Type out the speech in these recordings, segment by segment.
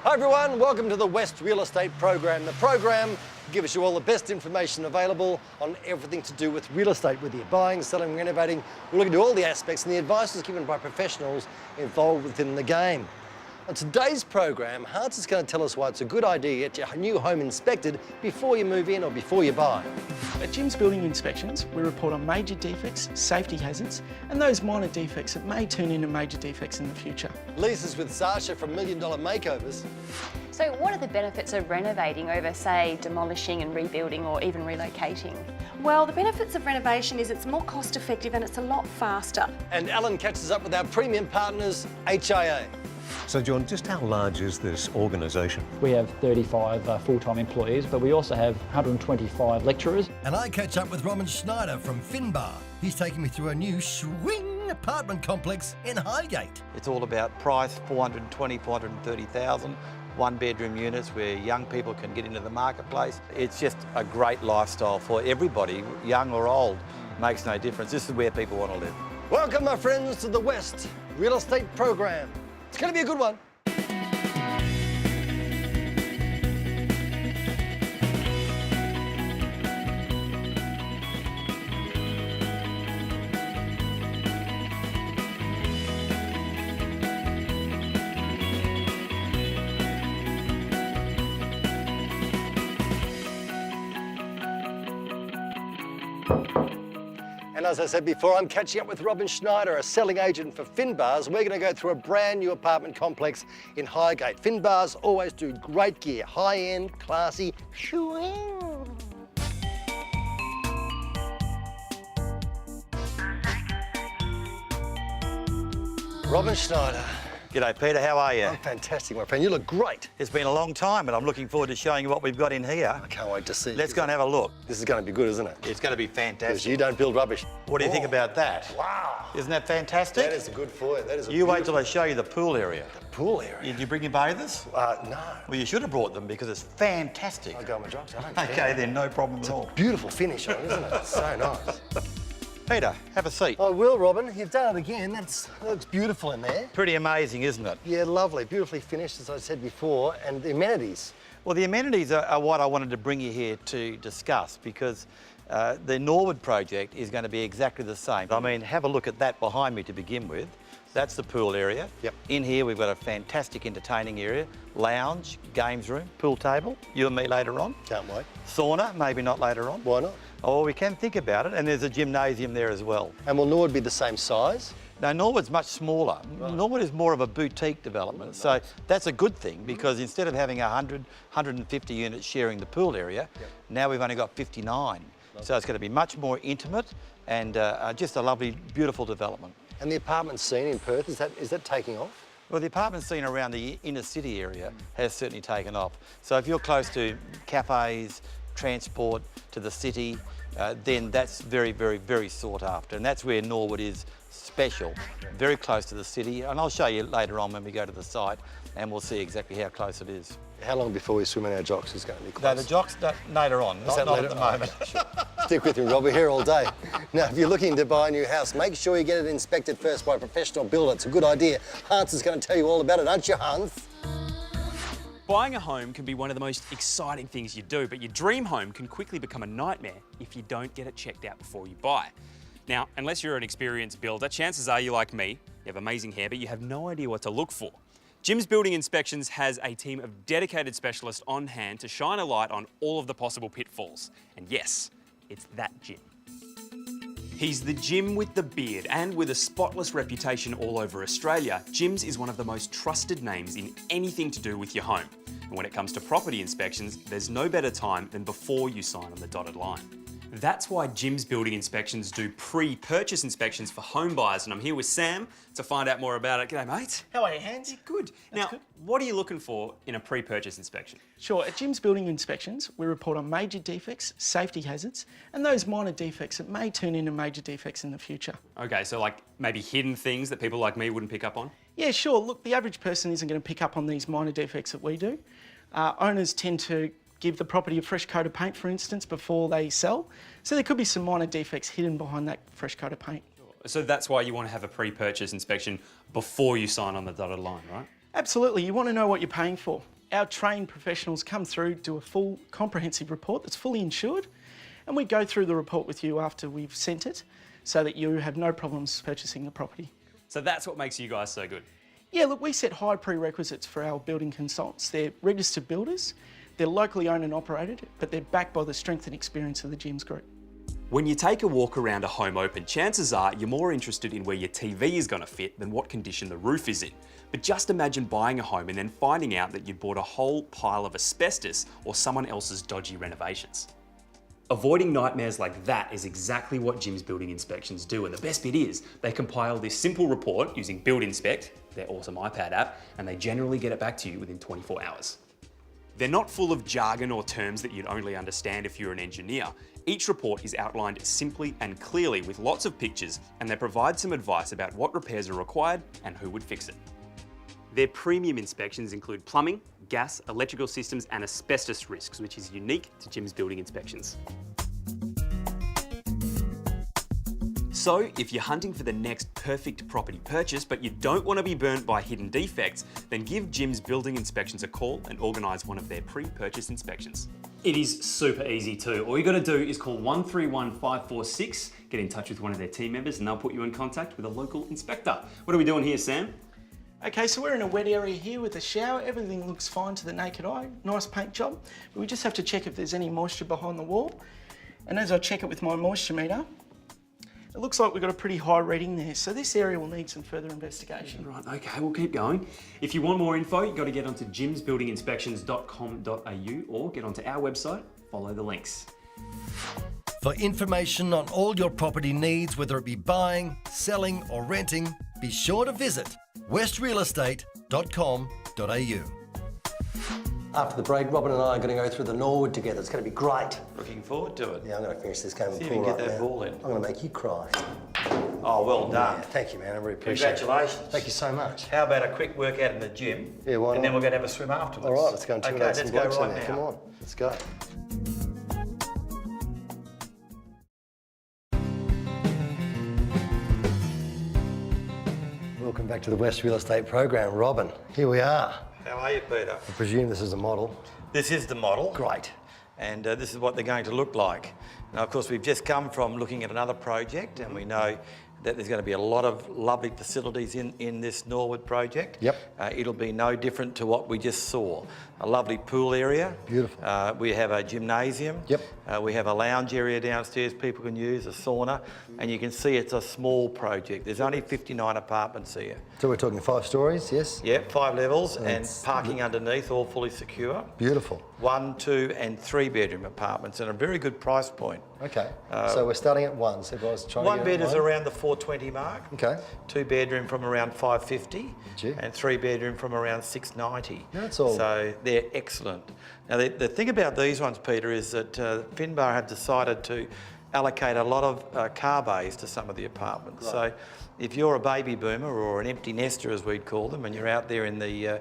Hi everyone, welcome to the West Real Estate Program. The program gives you all the best information available on everything to do with real estate, whether you're buying, selling, renovating. We're looking at all the aspects, and the advice is given by professionals involved within the game. On today's program, Hans is going to tell us why it's a good idea to get your new home inspected before you move in or before you buy. At Jim's Building Inspections, we report on major defects, safety hazards, and those minor defects that may turn into major defects in the future. Lisa's with Sasha from Million Dollar Makeovers. So what are the benefits of renovating over, say, demolishing and rebuilding or even relocating? Well, the benefits of renovation is it's more cost effective and it's a lot faster. And Allan catches up with our premium partners, HIA. So, John, just how large is this organisation? We have 35 full-time employees, but we also have 125 lecturers. And I catch up with Schneider from Finbar. He's taking me through a new swing apartment complex in Highgate. It's all about price, 420, 430,000, one-bedroom units where young people can get into the marketplace. It's just a great lifestyle for everybody, young or old, makes no difference. This is where people want to live. Welcome, my friends, to the West Real Estate Program. It's going to be a good one. And as I said before, I'm catching up with Schneider, a selling agent for Finbars. We're going to go through a brand new apartment complex in Highgate. Finbars always do great gear, high-end, classy. Schneider. G'day Peter, how are you? I'm fantastic, my friend. You look great. It's been a long time and I'm looking forward to showing you what we've got in here. I can't wait to see. Let's go and have a look. This is going to be good, isn't it? It's going to be Because fantastic. you don't build rubbish. What do you think about that? Wow. Isn't that fantastic? That is good for you. That is a You wait till beautiful I show you the pool area. pool area. Did you bring your bathers? No. Well, you should have brought them because it's fantastic. I'll go on my drugs. I don't care. Okay, then no problem at all. Beautiful finish on it, isn't it? It's so nice. Peter, have a seat. I will, Robin. You've done it again. That looks beautiful in there. Pretty amazing, isn't it? Yeah, lovely. Beautifully finished, as I said before. And the amenities. Well, the amenities are what I wanted to bring you here to discuss because the Norwood project is going to be exactly the same. I mean, have a look at that behind me to begin with. That's the pool area. Yep. In here, we've got a fantastic entertaining area, lounge, games room, pool table, you and me later on. Can't wait. Sauna, maybe not later on. Why not? Oh, we can think about it, and there's a gymnasium there as well. And will Norwood be the same size? No, Norwood's much smaller. Right. Norwood is more of a boutique development, so that's a good thing because instead of having 100, 150 units sharing the pool area, now we've only got 59. Lovely. So it's going to be much more intimate and just a lovely, beautiful development. And the apartment scene in Perth, is that taking off? Well, the apartment scene around the inner city area has certainly taken off. So if you're close to cafes, transport to the city, then that's very, very, very sought after. And that's where Norwood is special, very close to the city. And I'll show you later on when we go to the site and we'll see exactly how close it is. How long before we swim in our jocks is going to be No, close? the jocks, later on, not later? at the moment. Oh, sure. Stick with me, Rob. We're here all day. Now, if you're looking to buy a new house, make sure you get it inspected first by a professional builder. It's a good idea. Hans is going to tell you all about it, aren't you, Hans? Buying a home can be one of the most exciting things you do, but your dream home can quickly become a nightmare if you don't get it checked out before you buy. Now, unless you're an experienced builder, chances are you're like me, you have amazing hair, but you have no idea what to look for. Jim's Building Inspections has a team of dedicated specialists on hand to shine a light on all of the possible pitfalls. And yes, it's that Jim. He's the Jim with the beard, and with a spotless reputation all over Australia, Jim's is one of the most trusted names in anything to do with your home. And when it comes to property inspections, there's no better time than before you sign on the dotted line. That's why Jim's Building Inspections do pre-purchase inspections for home buyers, and I'm here with Sam to find out more about it. G'day, mate. How are you, Hans? Yeah, good. Now, what are you looking for in a pre-purchase inspection? Sure, at Jim's Building Inspections, we report on major defects, safety hazards, and those minor defects that may turn into major defects in the future. Okay, so like maybe hidden things that people like me wouldn't pick up on? Yeah, sure. Look, the average person isn't going to pick up on these minor defects that we do. Owners tend to give the property a fresh coat of paint, for instance, before they sell. So there could be some minor defects hidden behind that fresh coat of paint. So that's why you want to have a pre-purchase inspection before you sign on the dotted line, right? Absolutely. You want to know what you're paying for. Our trained professionals come through, do a full comprehensive report that's fully insured, and we go through the report with you after we've sent it so that you have no problems purchasing the property. So that's what makes you guys so good. Yeah, look, we set high prerequisites for our building consultants. They're registered builders, they're locally owned and operated, but they're backed by the strength and experience of the Jims Group. When you take a walk around a home open, chances are you're more interested in where your TV is going to fit than what condition the roof is in. But just imagine buying a home and then finding out that you bought a whole pile of asbestos or someone else's dodgy renovations. Avoiding nightmares like that is exactly what Jims Building Inspections do, and the best bit is they compile this simple report using Build Inspect, their awesome iPad app, and they generally get it back to you within 24 hours. They're not full of jargon or terms that you'd only understand if you're an engineer. Each report is outlined simply and clearly with lots of pictures, and they provide some advice about what repairs are required and who would fix it. Their premium inspections include plumbing, gas, electrical systems and asbestos risks, which is unique to Jims Building Inspections. So, if you're hunting for the next perfect property purchase, but you don't want to be burnt by hidden defects, then give Jims Building Inspections a call and organise one of their pre-purchase inspections. It is super easy too. All you got to do is call 131 546, get in touch with one of their team members, and they'll put you in contact with a local inspector. What are we doing here, Sam? Okay, so we're in a wet area here with a shower. Everything looks fine to the naked eye. Nice paint job. But we just have to check if there's any moisture behind the wall. And as I check it with my moisture meter, it looks like we've got a pretty high reading there. So this area will need some further investigation. Right, okay, we'll keep going. If you want more info, you've got to get onto jimsbuildinginspections.com.au or get onto our website, follow the links. For information on all your property needs, whether it be buying, selling or renting, be sure to visit westrealestate.com.au. After the break, Robin and I are going to go through the Norwood together. It's going to be great. Looking forward to it. Yeah, I'm going to finish this game of See if pool you can right get that now. ball in. I'm going to make you cry. Oh, well done. Yeah, thank you, man. I really appreciate it. Congratulations. Thank you so much. How about a quick workout in the gym? Yeah, why And then not? we're going to have a swim afterwards. All right, let's go and Okay, intimidate let's some go blokes right in there. now. Come on, let's go. Welcome back to the West Real Estate Program. Robin, here we are. How are you, Peter? I presume this is a model. This is the model. Great. And this is what they're going to look like. Now, of course, we've just come from looking at another project, and we know that there's going to be a lot of lovely facilities in this Norwood project. Yep. It'll be no different to what we just saw. A lovely pool area. Beautiful. We have a gymnasium. Yep. We have a lounge area downstairs people can use, a sauna, and you can see it's a small project. There's only 59 apartments here. So we're talking 5 stories, yes? Yep, 5 levels and it's- parking underneath, all fully secure. Beautiful. 1, 2 and 3 bedroom apartments and a very good price point. Okay. So we're starting at 1. So if I was trying 1 to bed get is one. around the 420 mark. Okay. 2 bedroom from around 550. Gee. And 3 bedroom from around 690. That's all. So they're excellent. Now the thing about these ones, Peter, is that Finbar have decided to allocate a lot of car bays to some of the apartments. Right. So if you're a baby boomer or an empty nester, as we'd call them, and you're out there in the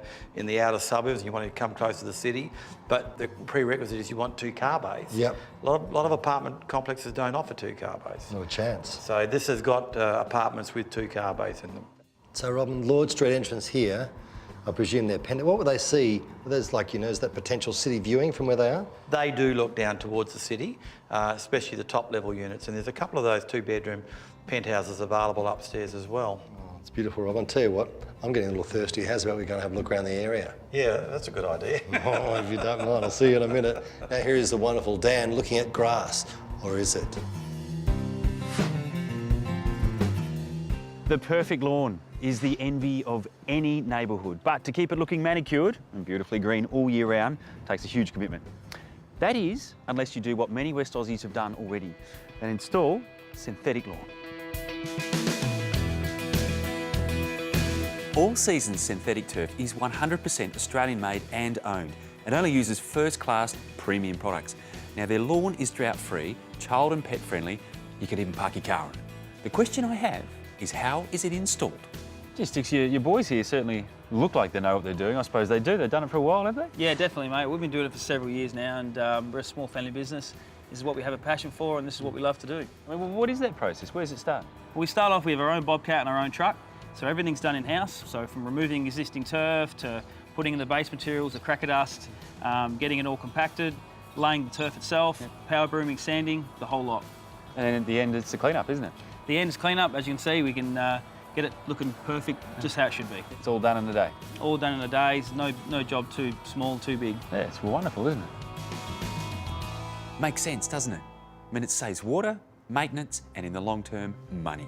outer suburbs and you want to come close to the city, but the prerequisite is you want 2 car bays. Yep. A lot of apartment complexes don't offer 2 car bays. No chance. So this has got apartments with 2 car bays in them. So Robin, Lord Street entrance here, I presume they're pendant. What would they see? There's like, is that potential city viewing from where they are? They do look down towards the city, especially the top level units, and there's a couple of those 2 bedroom penthouses available upstairs as well. Oh, it's beautiful, Robin. Tell you what, I'm getting a little thirsty. How's about we go and have a look around the area? Yeah, that's a good idea. Oh, if you don't mind, I'll see you in a minute. Now here is the wonderful Dan looking at grass, or is it? The perfect lawn is the envy of any neighbourhood, but to keep it looking manicured and beautifully green all year round takes a huge commitment. That is, unless you do what many West Aussies have done already, and install synthetic lawn. All Seasons synthetic turf is 100% Australian made and owned and only uses first-class premium products. Now their lawn is drought-free, child and pet friendly, you can even park your car on it. The question I have is how is it installed? Just Dix, your boys here certainly look like they know what they're doing. I suppose they do. They've done it for a while, have they? Yeah, definitely, mate. We've been doing it for several years now, and we're a small family business. This is what we have a passion for, and this is what we love to do. I mean, what is that process? Where does it start? Well, we start off with our own bobcat and our own truck, so everything's done in-house. So from removing existing turf to putting in the base materials, the cracker dust, getting it all compacted, laying the turf itself, power brooming, sanding, the whole lot. And at the end, it's the clean-up, isn't it? The end is clean up. As you can see, we can get it looking perfect, just how it should be. It's all done in a day. All done in a day. There's no job too small, too big. Yeah, it's wonderful, isn't it? Makes sense, doesn't it? I mean, it saves water, maintenance, and in the long term, money.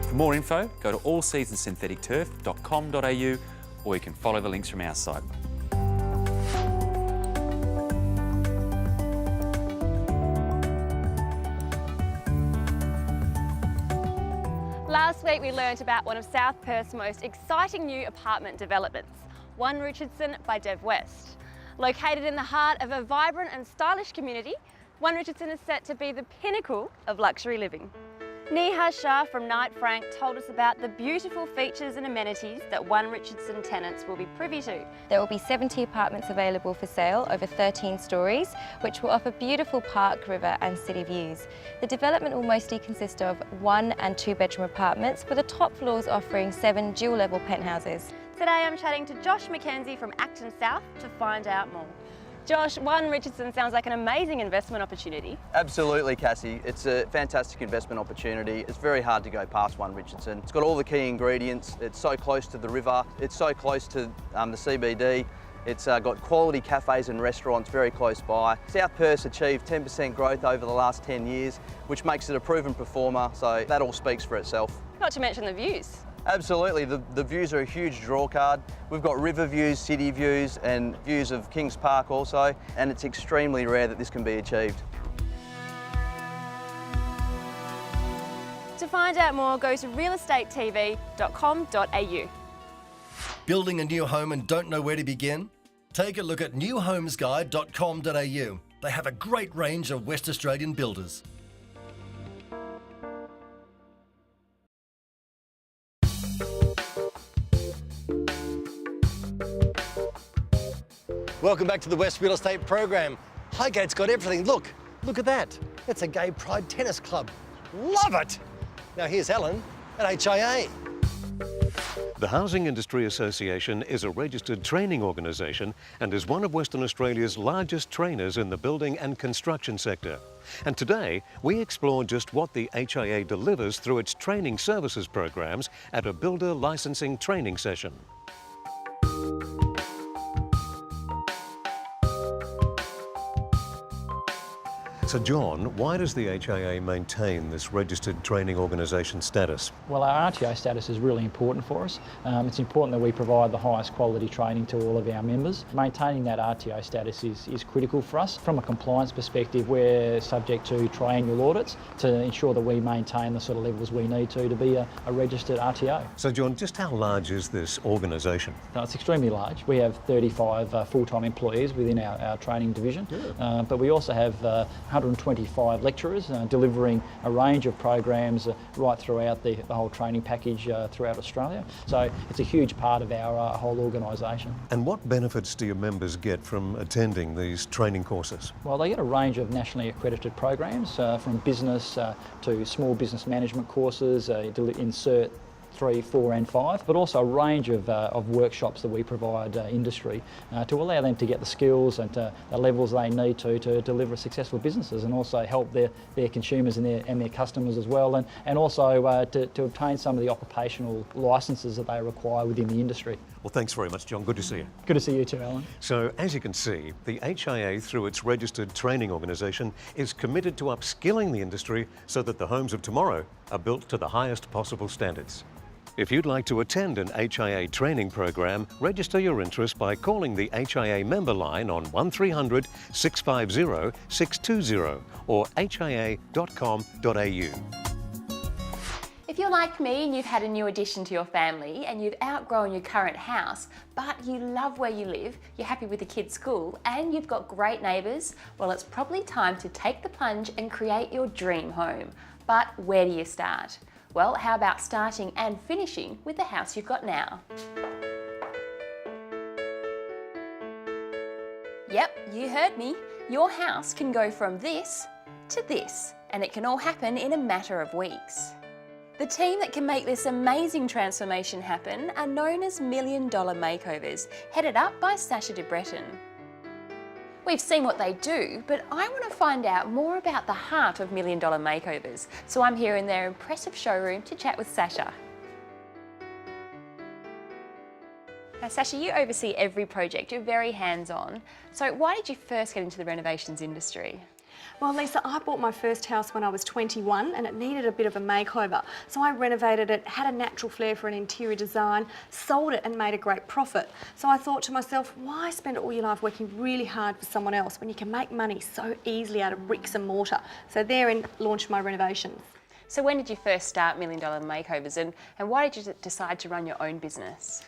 For more info, go to allseasonsyntheticturf.com.au, or you can follow the links from our site. Last week we learnt about one of South Perth's most exciting new apartment developments, One Richardson by Dev West. Located in the heart of a vibrant and stylish community, One Richardson is set to be the pinnacle of luxury living. Neha Shah from Knight Frank told us about the beautiful features and amenities that One Richardson tenants will be privy to. There will be 70 apartments available for sale over 13 stories, which will offer beautiful park, river and city views. The development will mostly consist of 1 and 2 bedroom apartments, with the top floors offering 7 dual-level penthouses. Today I'm chatting to Josh McKenzie from Acton South to find out more. Josh, One Richardson sounds like an amazing investment opportunity. Absolutely, Cassie. It's a fantastic investment opportunity. It's very hard to go past One Richardson. It's got all the key ingredients. It's so close to the river. It's so close to the CBD. It's got quality cafes and restaurants very close by. South Perth's achieved 10% growth over the last 10 years, which makes it a proven performer, so that all speaks for itself. Not to mention the views. Absolutely, the views are a huge draw card. We've got river views, city views and views of Kings Park also, and it's extremely rare that this can be achieved. To find out more, go to realestatetv.com.au. Building a new home and don't know where to begin? Take a look at newhomesguide.com.au. They have a great range of West Australian builders. Welcome back to the West Real Estate Program. Highgate's got everything. Look at that. It's a gay pride tennis club. Love it. Now here's Allan at HIA. The Housing Industry Association is a registered training organisation and is one of Western Australia's largest trainers in the building and construction sector. And today, we explore just what the HIA delivers through its training services programs at a builder licensing training session. So John, why does the HIA maintain this registered training organisation status? Well, our RTO status is really important for us. It's important that we provide the highest quality training to all of our members. Maintaining that RTO status is critical for us. From a compliance perspective, we're subject to triannual audits to ensure that we maintain the sort of levels we need to be a registered RTO. So John, just how large is this organisation? No, it's extremely large. We have 35 full-time employees within our training division, but we also have 125 lecturers delivering a range of programs right throughout the whole training package throughout Australia. So it's a huge part of our whole organisation. And what benefits do your members get from attending these training courses? Well, they get a range of nationally accredited programs from business to small business management courses, insert 3, 4 and 5, but also a range of workshops that we provide industry to allow them to get the skills and the levels they need to deliver successful businesses, and also help their consumers and their customers as well, and also to obtain some of the occupational licences that they require within the industry. Well, thanks very much, John. Good to see you. Good to see you too, Allan. So, as you can see, the HIA, through its registered training organisation, is committed to upskilling the industry so that the homes of tomorrow are built to the highest possible standards. If you'd like to attend an HIA training program, register your interest by calling the HIA member line on 1300 650 620 or hia.com.au. If you're like me and you've had a new addition to your family and you've outgrown your current house, but you love where you live, you're happy with the kids' school, and you've got great neighbours, well, it's probably time to take the plunge and create your dream home. But where do you start? Well, how about starting and finishing with the house you've got now? Yep, you heard me. Your house can go from this to this, and it can all happen in a matter of weeks. The team that can make this amazing transformation happen are known as Million Dollar Makeovers, headed up by Sacha de Breton. We've seen what they do, but I want to find out more about the heart of Million Dollar Makeovers, so I'm here in their impressive showroom to chat with Sacha. Now, Sacha, you oversee every project, you're very hands-on. So why did you first get into the renovations industry? Well, Lisa, I bought my first house when I was 21 and it needed a bit of a makeover. So I renovated it, had a natural flair for an interior design, sold it and made a great profit. So I thought to myself, why spend all your life working really hard for someone else when you can make money so easily out of bricks and mortar? So therein launched my renovations. So when did you first start Million Dollar Makeovers and why did you decide to run your own business?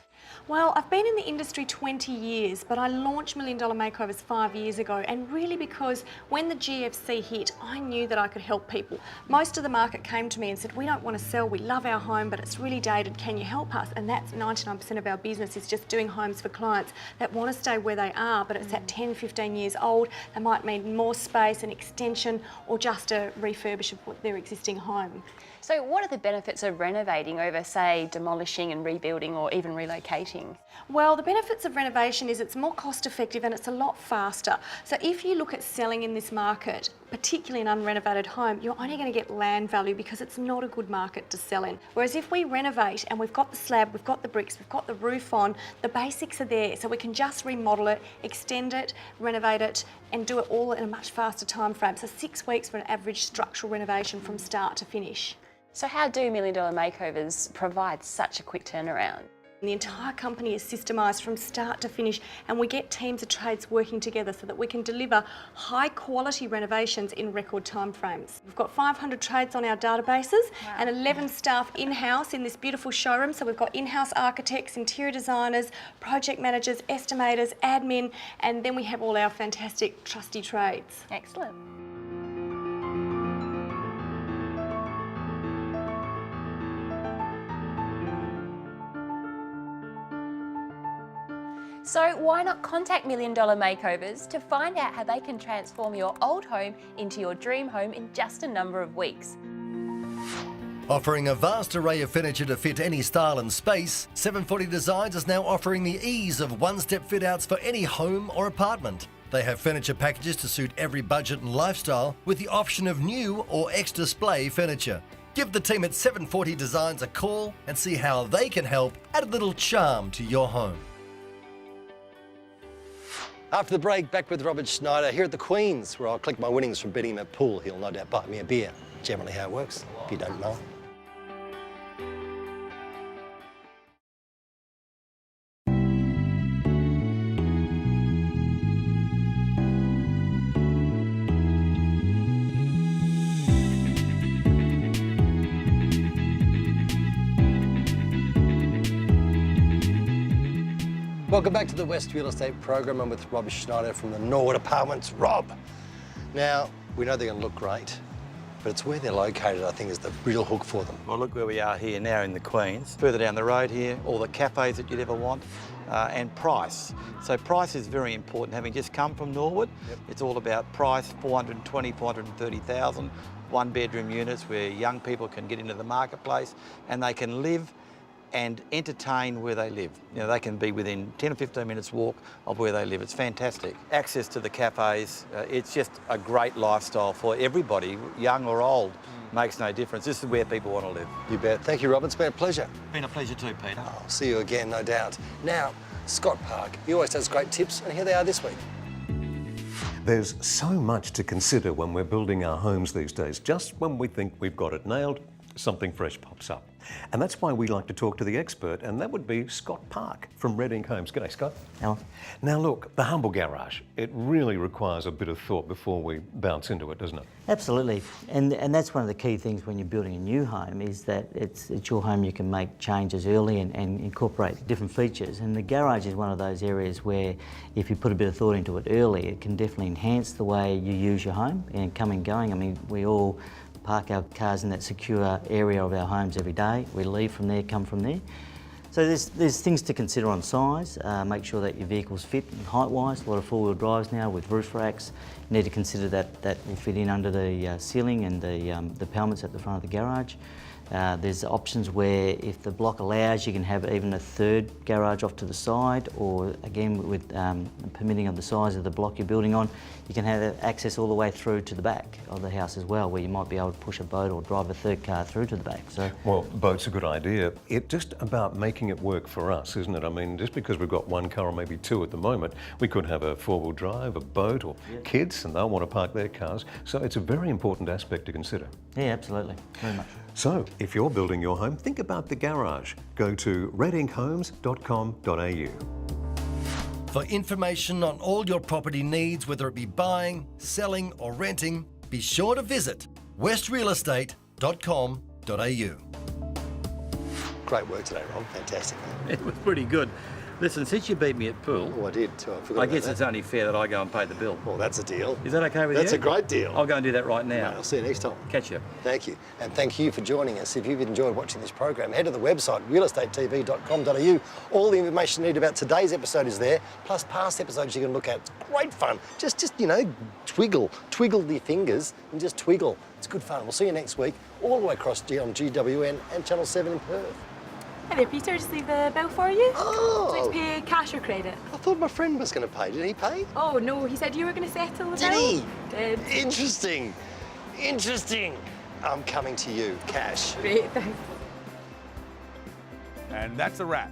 Well, I've been in the industry 20 years, but I launched Million Dollar Makeovers 5 years ago, and really because when the GFC hit, I knew that I could help people. Most of the market came to me and said, we don't want to sell, we love our home, but it's really dated, can you help us? And that's 99% of our business is just doing homes for clients that want to stay where they are, but it's at 10, 15 years old, they might need more space, an extension, or just a refurbish of their existing home. So what are the benefits of renovating over, say, demolishing and rebuilding or even relocating? Well, the benefits of renovation is it's more cost effective and it's a lot faster. So if you look at selling in this market, particularly an unrenovated home, you're only going to get land value because it's not a good market to sell in. Whereas if we renovate and we've got the slab, we've got the bricks, we've got the roof on, the basics are there, so we can just remodel it, extend it, renovate it, and do it all in a much faster time frame. So 6 weeks for an average structural renovation from start to finish. So how do Million Dollar Makeovers provide such a quick turnaround? The entire company is systemised from start to finish, and we get teams of trades working together so that we can deliver high quality renovations in record time frames. We've got 500 trades on our databases and 11 staff in-house in this beautiful showroom. So we've got in-house architects, interior designers, project managers, estimators, admin, and then we have all our fantastic trusty trades. Excellent. So why not contact Million Dollar Makeovers to find out how they can transform your old home into your dream home in just a number of weeks. Offering a vast array of furniture to fit any style and space, 740 Designs is now offering the ease of one-step fit-outs for any home or apartment. They have furniture packages to suit every budget and lifestyle with the option of new or ex-display furniture. Give the team at 740 Designs a call and see how they can help add a little charm to your home. After the break, back with Robert Schneider here at the Queen's, where I'll collect my winnings from betting him at pool. He'll no doubt buy me a beer. Generally how it works, if you don't know. Welcome back to the West Real Estate Program. I'm with Rob Schneider from the Norwood Apartments. Rob, now we know they're going to look great, but it's where they're located I think is the real hook for them. Well, look where we are here now in the Queen's. Further down the road here, all the cafes that you'd ever want, and price. So price is very important. Having just come from Norwood, it's all about price, 420, 430,000, one-bedroom units where young people can get into the marketplace and they can live and entertain where they live. You know, they can be within 10 or 15 minutes walk of where they live. It's fantastic. Access to the cafes, it's just a great lifestyle for everybody, young or old. Makes no difference. This is where people want to live. You bet. Thank you, Robert. It's been a pleasure. Been a pleasure too, Peter. I'll see you again, no doubt. Now, Scott Park. He always has great tips, and here they are this week. There's so much to consider when we're building our homes these days. Just when we think we've got it nailed, something fresh pops up. And that's why we like to talk to the expert, and that would be Scott Park from Red Ink Homes. G'day, Scott. Allan. Now look, the humble garage, it really requires a bit of thought before we bounce into it, doesn't it? Absolutely, and that's one of the key things when you're building a new home is that it's your home, you can make changes early and incorporate different features, and the garage is one of those areas where if you put a bit of thought into it early, it can definitely enhance the way you use your home and come and going. I mean, we all park our cars in that secure area of our homes every day. We leave from there, come from there. So there's things to consider on size. Make sure that your vehicles fit height-wise. A lot of four-wheel drives now with roof racks. You need to consider that will fit in under the ceiling and the pelmets at the front of the garage. There's options where if the block allows, you can have even a third garage off to the side, or again with permitting of the size of the block you're building on, you can have access all the way through to the back of the house as well, where you might be able to push a boat or drive a third car through to the back. So, well, boat's a good idea. It's just about making it work for us, isn't it? I mean, just because we've got one car or maybe two at the moment, we could have a four-wheel drive, a boat, or kids, and they'll want to park their cars. So it's a very important aspect to consider. Yeah, absolutely, very much. So, if you're building your home, think about the garage. Go to redinkhhomes.com.au. For information on all your property needs, whether it be buying, selling or renting, be sure to visit westrealestate.com.au. Great work today, Rob. Fantastic. It was pretty good. Listen, since you beat me at pool... Oh, I did too. I forgot I about guess that. it's only fair that I go and pay the bill. Well, that's a deal. Is that okay with That's you? a great deal. I'll go and do that right now. Mate, I'll see you next time. Catch you. Thank you. And thank you for joining us. If you've enjoyed watching this program, head to the website, realestatetv.com.au. All the information you need about today's episode is there, plus past episodes you can look at. It's great fun. Just you know, twiggle your fingers and just twiggle. It's good fun. We'll see you next week, all the way across on GWN and Channel 7 in Perth. Hey there, Peter, just leave the bill for you. Oh! Would you like to pay cash or credit? I thought my friend was going to pay. Did he pay? Oh, no, he said you were going to settle the Did bill. he? Did. Interesting. Interesting. I'm coming to you. Cash. Great, thanks. And that's a wrap.